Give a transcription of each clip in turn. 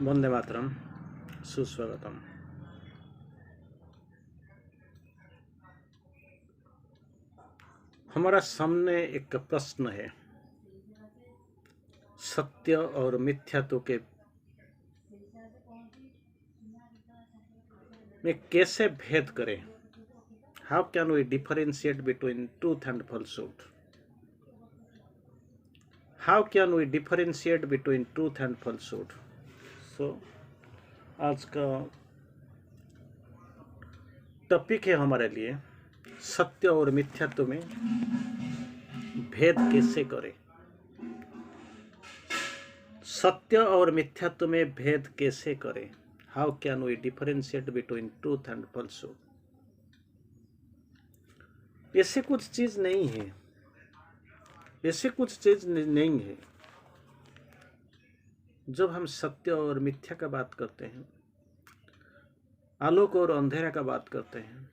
वंदे मातरम, सुस्वागतम। हमारा सामने एक प्रश्न है, सत्य और मिथ्यात्व के में कैसे भेद करें। How can we differentiate between truth and falsehood? How can we differentiate between truth and falsehood? So आज का टॉपिक है हमारे लिए, सत्य और मिथ्यात्व में भेद कैसे करें। सत्य और मिथ्यात्व में भेद कैसे करें? How can we differentiate between truth and falsehood? ऐसे कुछ चीज नहीं है, ऐसे कुछ चीज नहीं है। जब हम सत्य और मिथ्या का बात करते हैं, आलोक और अंधेरा का बात करते हैं,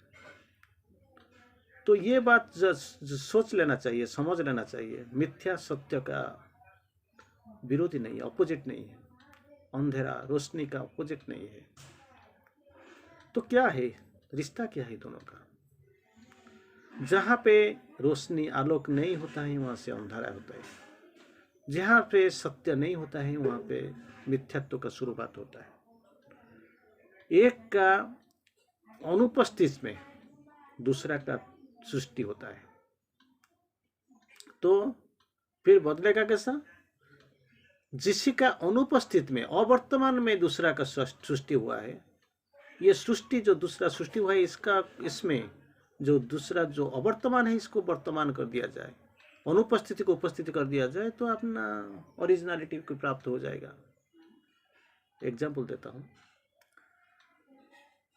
तो ये बात सोच लेना चाहिए, समझ लेना चाहिए, मिथ्या सत्य का विरोधी नहीं है, अपोजिट नहीं है। अंधेरा रोशनी का अपोजिट नहीं है। तो क्या है रिश्ता, क्या है दोनों का? जहां पे रोशनी आलोक नहीं होता है वहां से अंधेरा होता है, जहां पे सत्य नहीं होता है वहां पे मिथ्यात्व का शुरुआत होता है। एक का अनुपस्थित में दूसरा का सृष्टि होता है, तो फिर बदलेगा कैसा? जिसी का अनुपस्थित में अवर्तमान में दूसरा का सृष्टि हुआ है, ये सृष्टि जो दूसरा सृष्टि हुआ है, इसका इसमें जो दूसरा जो अवर्तमान है इसको वर्तमान कर दिया जाए, अनुपस्थिति को उपस्थिति कर दिया जाए, तो अपना ओरिजिनलिटी को प्राप्त हो जाएगा। एग्जाम्पल देता हूँ,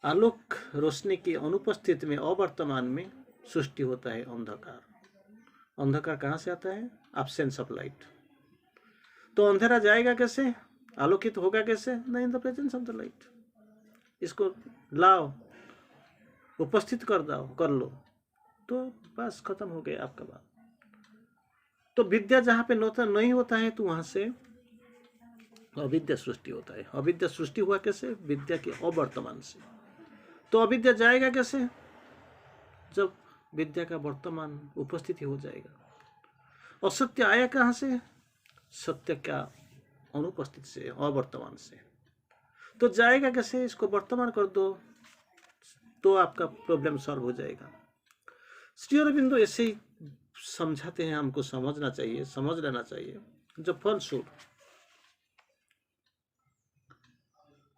आलोक रोशनी की अनुपस्थिति में अवर्तमान में सृष्टि होता है अंधकार। अंधकार कहाँ से आता है? Absence of light. तो अंधेरा जाएगा कैसे, आलोकित होगा कैसे? नहीं, in the presence of the light. इसको लाओ, उपस्थित कर लो, तो बस खत्म हो गया आपका बात। तो विद्या जहां पे नहीं होता है तो वहां से अविद्या सृष्टि होता है। अविद्या सृष्टि हुआ कैसे? विद्या के अवर्तमान से। तो अविद्या जाएगा कैसे? जब विद्या का वर्तमान उपस्थिति हो जाएगा। असत्य आया कहां से? सत्य का अनुपस्थित से, अवर्तमान से। तो जाएगा कैसे? इसको वर्तमान कर दो तो आपका प्रॉब्लम सॉल्व हो जाएगा। श्री अरविंदो ऐसे ही समझाते हैं, हमको समझना चाहिए, समझ लेना चाहिए। जो falsehood,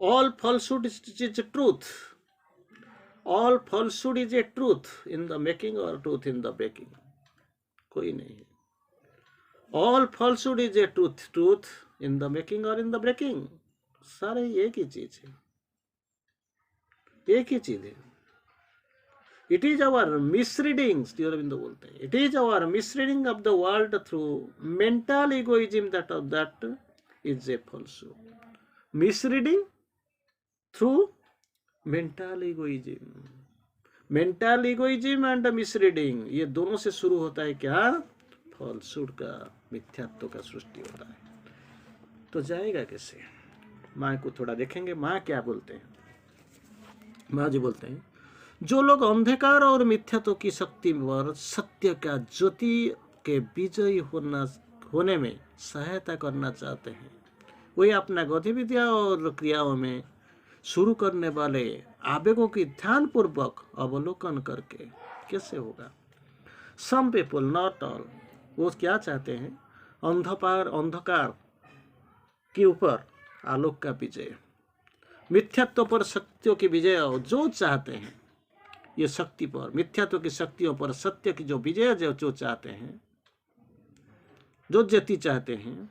all falsehood is truth, all falsehood is a truth in the making और ट्रूथ इन द ब्रेकिंग। कोई नहीं है। All falsehood is a truth, truth in the making और इन द ब्रेकिंग। सारे एक ही चीज है, एक ही चीज है। It is our misreading, Shri Aurobindo बोलते हैं, it is our misreading of the world through mental egoism that is a falsehood. Misreading through mental egoism, mental egoism and misreading, ये दोनों से शुरू होता है क्या? फॉल्सहुड का, मिथ्यात्व का सृष्टि होता है। तो जाएगा कैसे? माँ को थोड़ा देखेंगे, माँ क्या बोलते हैं। माँ जी बोलते हैं, जो लोग अंधकार और मिथ्यात्व की शक्ति पर सत्य का ज्योति के विजयी होने में सहायता करना चाहते हैं, वे अपना गतिविधियां और क्रियाओं में शुरू करने वाले आवेगों की ध्यानपूर्वक अवलोकन करके कैसे होगा? सम पीपल, नॉट ऑल, वो क्या चाहते हैं? अंधकार के ऊपर आलोक का विजय, मिथ्यात्व पर शक्तियों की विजय। जो चाहते हैं ये शक्ति पर, मिथ्यात्व की शक्तियों पर सत्य की जो विजय, जो चाहते हैं, जो जति चाहते हैं,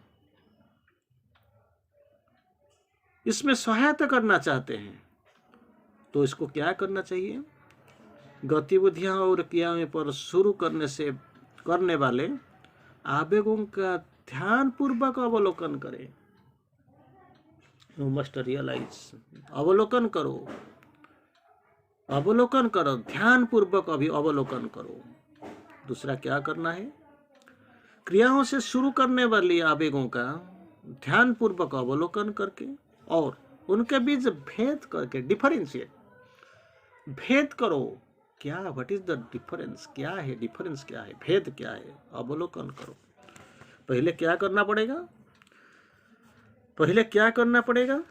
इसमें सहायता करना चाहते हैं, तो इसको क्या करना चाहिए? गतिविधियां और क्रियाओं पर शुरू करने वाले आवेगों का ध्यान पूर्वक अवलोकन करें। यू मस्ट रियलाइज, अवलोकन करो, अवलोकन करो, ध्यान पूर्वक अभी अवलोकन करो। दूसरा क्या करना है? क्रियाओं से शुरू करने वाली आवेगों का ध्यान पूर्वक अवलोकन करके और उनके बीच भेद करके डिफरेंशिएट, भेद करो। क्या, व्हाट इज द डिफरेंस, क्या है डिफरेंस, क्या है भेद, क्या है, अवलोकन करो। पहले क्या करना पड़ेगा, पहले क्या करना पड़ेगा,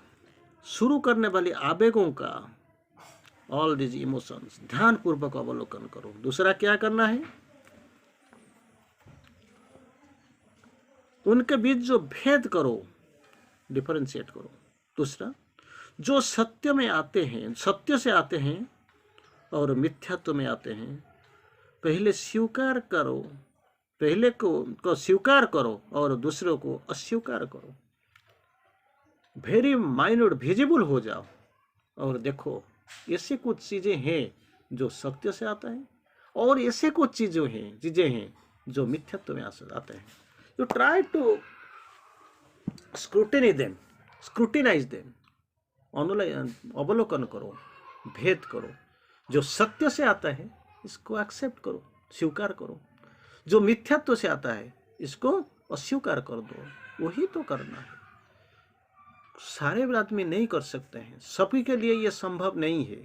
शुरू करने वाली आवेगों का, ऑल दिस इमोशंस, ध्यान पूर्वक अवलोकन करो। दूसरा क्या करना है, उनके बीच जो भेद करो, डिफरेंशिएट करो। दूसरा, जो सत्य में आते हैं, सत्य से आते हैं और मिथ्यात्व में आते हैं, पहले स्वीकार करो, पहले को स्वीकार करो और दूसरों को अस्वीकार करो। वेरी माइन्यूट विजिबल हो जाओ और देखो ऐसे कुछ चीजें हैं जो सत्य से आता है और ऐसे कुछ चीजें हैं जो मिथ्यात्व में आते हैं। You try to scrutinise them, अवलोकन करो, भेद करो। जो सत्य से आता है इसको एक्सेप्ट करो, स्वीकार करो। जो मिथ्यात्व से आता है इसको अस्वीकार कर दो। वही तो करना है। सारे आदमी नहीं कर सकते हैं, सभी के लिए ये संभव नहीं है।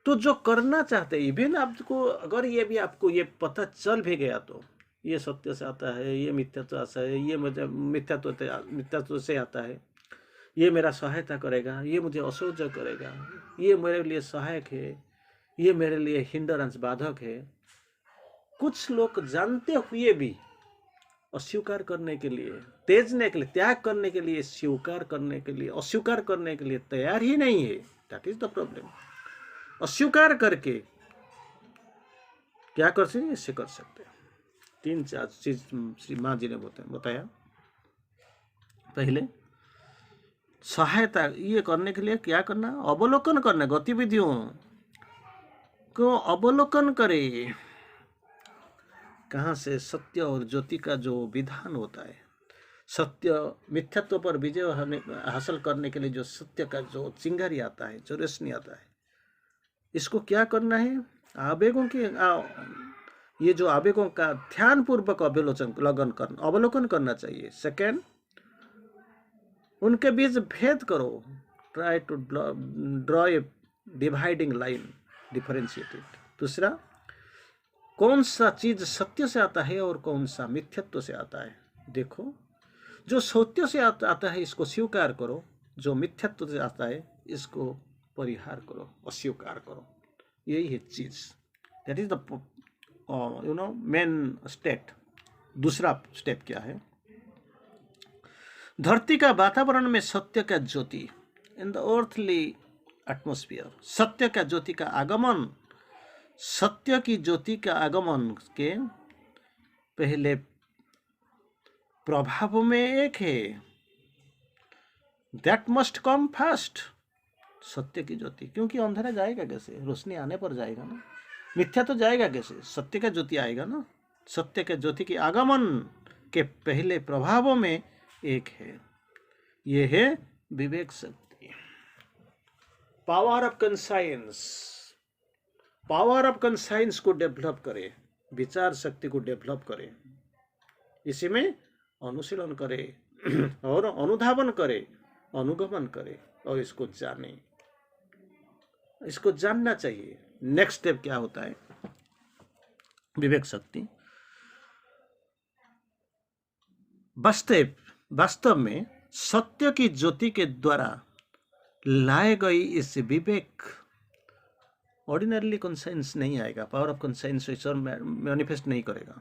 तो जो करना चाहते हैं, इवन आपको अगर ये भी आपको ये पता चल भी गया तो ये सत्य से आता है, ये मिथ्यात्व से है, ये मुझे मिथ्यात्व से आता है, ये मेरा सहायता करेगा, ये मुझे असह्य करेगा, ये मेरे लिए सहायक है, ये मेरे लिए हिंडरेंस, बाधक है। कुछ लोग जानते हुए भी अस्वीकार करने के लिए, तेजने के लिए, त्याग करने के लिए, स्वीकार करने के लिए, अस्वीकार करने के लिए तैयार ही नहीं है। That is the problem. अस्वीकार करके क्या कर सकते, इससे कर सकते हैं। 3-4 चीज श्री माँ जी ने बताया। पहले सहायता ये करने के लिए क्या करना, अवलोकन करना, गतिविधियों को अवलोकन करे। कहाँ से, सत्य और ज्योति का जो विधान होता है, सत्य मिथ्यात्व पर विजय हासिल करने के लिए जो सत्य का जो चिंगारी आता है, जो रोशनी आता है, इसको क्या करना है, आवेगों के ये जो आवेगों का ध्यान पूर्वक अवलोकन करना चाहिए। सेकेंड, उनके बीच भेद करो, try to draw a dividing line, differentiated. दूसरा, कौन सा चीज सत्य से आता है और कौन सा मिथ्यात्व से आता है, देखो। जो सत्य से आता है इसको स्वीकार करो, जो मिथ्यात्व से आता है इसको परिहार करो, अस्वीकार करो। यही है चीज। That is the main state. दूसरा स्टेप क्या है, धरती का वातावरण में सत्य का ज्योति, इन द अर्थली एटमॉस्फेयर, सत्य का ज्योति का आगमन, सत्य की ज्योति का आगमन के पहले प्रभाव में एक है, दैट मस्ट कम फर्स्ट। सत्य की ज्योति, क्योंकि अंधेरा जाएगा कैसे, रोशनी आने पर जाएगा ना, मिथ्या तो जाएगा कैसे, सत्य का ज्योति आएगा ना। सत्य के ज्योति के आगमन के पहले प्रभावों में एक है, ये है विवेक शक्ति, power of conscience. Power of conscience को डेवलप करे, विचार शक्ति को डेवलप करे, इसी में अनुशीलन करे और अनुधावन करे, अनुगमन करे और इसको जाने, इसको जानना चाहिए। नेक्स्ट स्टेप क्या होता है, विवेक शक्ति वास्तव में सत्य की ज्योति के द्वारा लाए गई इस विवेक ऑर्डिनरली कॉन्साइंस नहीं आएगा, पावर ऑफ कॉन्साइंस मैनिफेस्ट नहीं करेगा।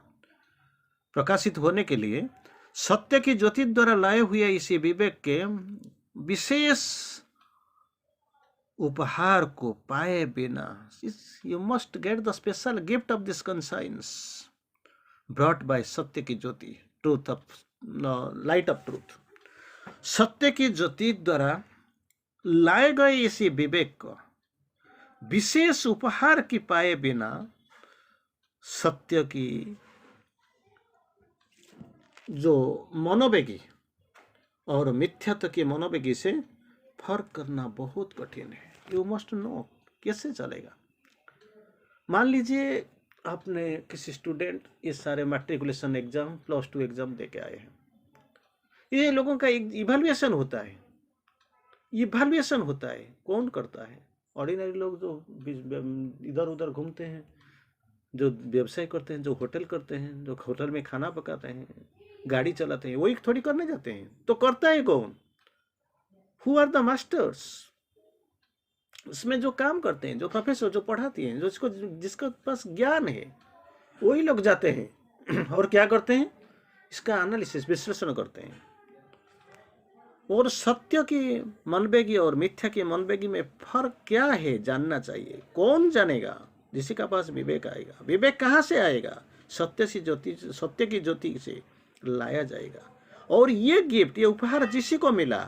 प्रकाशित होने के लिए सत्य की ज्योति द्वारा लाए हुए इसी विवेक के विशेष उपहार को पाए बिना, you must get the special gift of this conscience brought by सत्य की ज्योति, truth of light of truth. सत्य की ज्योति द्वारा लाए गए इसी विवेक को विशेष उपहार की पाए बिना सत्य की जो मनोवेगी और मिथ्यात्व की मनोवेगी से फर्क करना बहुत कठिन है। यू मस्ट नो, कैसे चलेगा। मान लीजिए आपने किसी स्टूडेंट ये सारे मैट्रिकुलेशन एग्जाम, +2 एग्जाम दे के आए हैं, ये लोगों का एक इवैल्यूएशन होता है इवैल्यूएशन होता है। कौन करता है? ऑर्डिनरी लोग जो इधर उधर घूमते हैं, जो व्यवसाय करते हैं, जो होटल करते हैं, जो होटल में खाना पकाते हैं, गाड़ी चलाते हैं, वही थोड़ी करने जाते हैं। तो करता है कौन? Who are the masters? इसमें जो काम करते हैं, जो प्रोफेसर, जो पढ़ाती हैं, जो इसको जिसका पास ज्ञान है, वही लोग जाते हैं और क्या करते हैं? इसका एनालिसिस, विश्लेषण करते हैं। और सत्य की मनबेगी और मिथ्या की मनबेगी में फर्क क्या है जानना चाहिए। कौन जानेगा? जिसी का पास विवेक आएगा। विवेक कहाँ से आएगा? सत्य से ज्योति, सत्य की ज्योति से लाया जाएगा। और ये गिफ्ट, ये उपहार जिसी को मिला,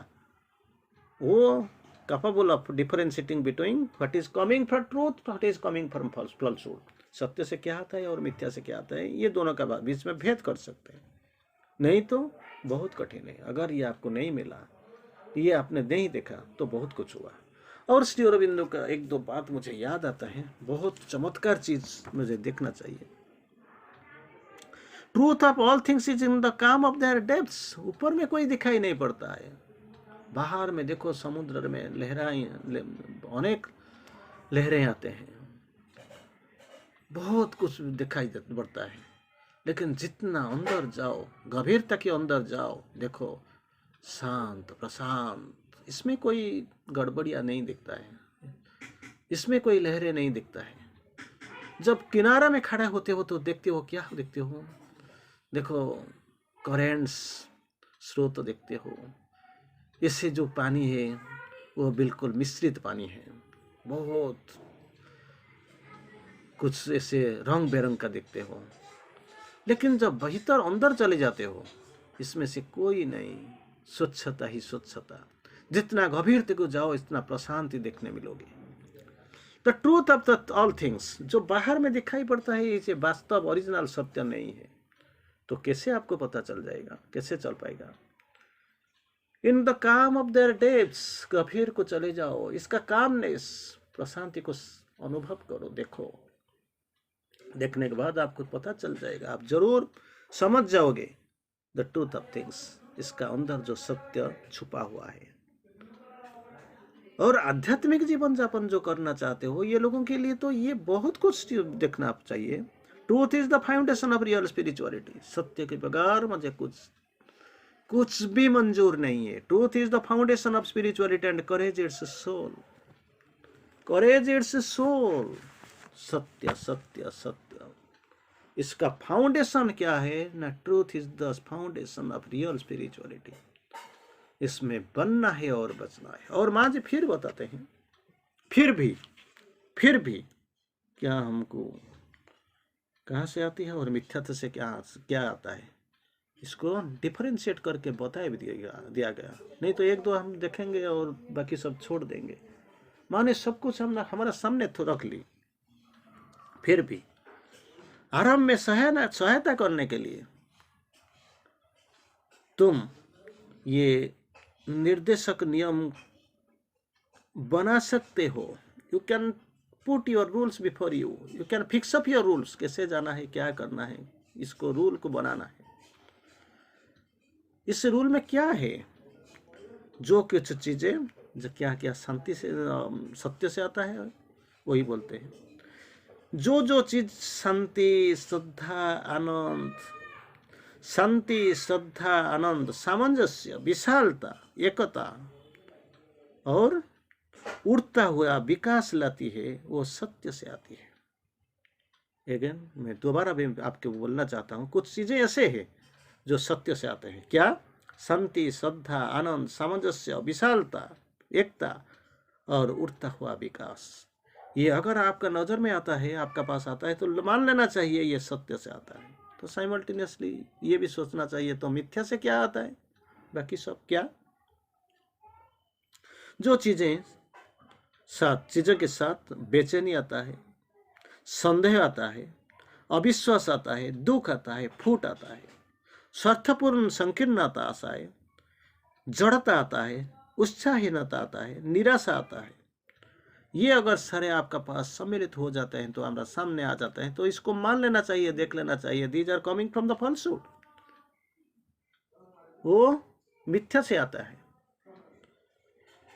वो capable of differentiating between what is coming from truth, what is coming from falsehood. सत्य से क्या आता है और मिथ्या से क्या आता है, ये दोनों का बीच में भेद कर सकते हैं। नहीं तो बहुत कठिन है। अगर ये आपको नहीं मिला, ये आपने नहीं देखा, तो बहुत कुछ हुआ। और श्री अरविंदो का एक दो बात मुझे याद आता है, बहुत चमत्कार चीज मुझे देखना चाहिए। Truth of all things is in the काम ऑफ देयर डेप्थ्स। ऊपर में कोई दिखाई नहीं पड़ता है, बाहर में देखो समुद्र में अनेक लहरें आते हैं, बहुत कुछ दिखाई पड़ता है। लेकिन जितना अंदर जाओ, गंभीरता के अंदर जाओ, देखो शांत प्रशांत, इसमें कोई गड़बड़िया नहीं दिखता है, इसमें कोई लहरें नहीं दिखता है। जब किनारा में खड़े होते हो तो देखते हो, क्या देखते हो? देखो करेंट्स, स्रोत देखते हो। इससे जो पानी है वो बिल्कुल मिश्रित पानी है, बहुत कुछ ऐसे रंग बेरंग का देखते हो। लेकिन जब भीतर अंदर चले जाते हो, इसमें से कोई नहीं, स्वच्छता ही स्वच्छता। जितना गंभीरता को जाओ, इतना प्रशांति देखने मिलोगे। The truth of the all things, जो बाहर में दिखाई पड़ता है, इसे वास्तव ओरिजिनल सत्य नहीं है। तो कैसे आपको पता चल जाएगा? कैसे चल पाएगा? इन द काम ऑफ देयर डेप्थ्स, गंभीर को चले जाओ, इसका कामनेस, प्रशांति को अनुभव करो, देखो। देखने के बाद आपको पता चल जाएगा, आप जरूर समझ जाओगे द ट्रूथ ऑफ थिंग्स, इसका अंदर जो सत्य छुपा हुआ है। और आध्यात्मिक जीवन जापन जो करना चाहते हो, ये लोगों के लिए तो ये बहुत कुछ देखना चाहिए। Truth is the foundation of real spirituality. सत्य के बगैर मुझे कुछ भी मंजूर नहीं है। Truth is the foundation of spirituality and courage its soul. Courage its soul. सत्य सत्य सत्य, इसका फाउंडेशन क्या है ना? Truth is the foundation of real spirituality. इसमें बनना है और बचना है। और माँ जी फिर बताते हैं, फिर भी क्या हमको कहाँ से आती है और मिथ्यात्व से क्या आता है, इसको डिफरेंशिएट करके बताया भी दिया गया। नहीं तो एक दो हम देखेंगे और बाकी सब छोड़ देंगे। माने सब कुछ हमने हमारा सामने तो रख ली, फिर भी आरंभ में सहायता करने के लिए तुम ये निर्देशक नियम बना सकते हो। You can put your rules before you, you can fix up your rules. कैसे जाना है, क्या करना है, इसको रूल को बनाना है। इस रूल में क्या है? जो कुछ चीजें जो क्या शांति से, सत्य से आता है, वही बोलते हैं। जो चीज शांति श्रद्धा आनंद सामंजस्य विशालता एकता और उड़ता हुआ विकास लाती है, वो सत्य से आती है। अगेन मैं दोबारा भी आपको बोलना चाहता हूँ, कुछ चीजें ऐसे हैं जो सत्य से आते हैं। क्या? शांति श्रद्धा आनंद सामंजस्य विशालता एकता और उड़ता हुआ विकास। ये अगर आपका नजर में आता है, आपका पास आता है, तो मान लेना चाहिए ये सत्य से आता है। तो साइमल्टेनियसली ये भी सोचना चाहिए, तो मिथ्या से क्या आता है, बाकी सब क्या? जो चीजें चीजों के साथ बेचैनी आता है, संदेह आता है, अविश्वास आता है, दुख आता है, फूट आता है, स्वार्थपूर्ण संकीर्णता आता है, जड़ता आता है, उत्साहहीनता आता है, निराशा आता है, ये अगर सारे आपका पास सम्मिलित हो जाते हैं, तो हमारा सामने आ जाते हैं, तो इसको मान लेना चाहिए, देख लेना चाहिए, these are coming from the falsehood. वो मिथ्या से आता है।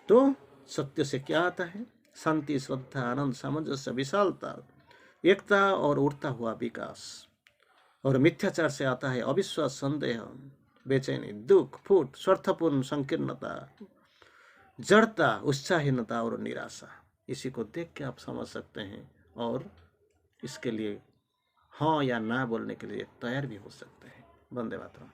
तो सत्य से क्या आता है? शांति, श्रद्धा, आनंद, सामंजस्य, विशालता, एकता और उड़ता हुआ विकास। और मिथ्याचार से आता है अविश्वास, संदेह, बेचैनी, दुख, फूट, स्वार्थपूर्ण संकीर्णता, जड़ता, उत्साहीनता और निराशा। इसी को देख के आप समझ सकते हैं और इसके लिए हाँ या ना बोलने के लिए तैयार भी हो सकते हैं। वंदे मातरम।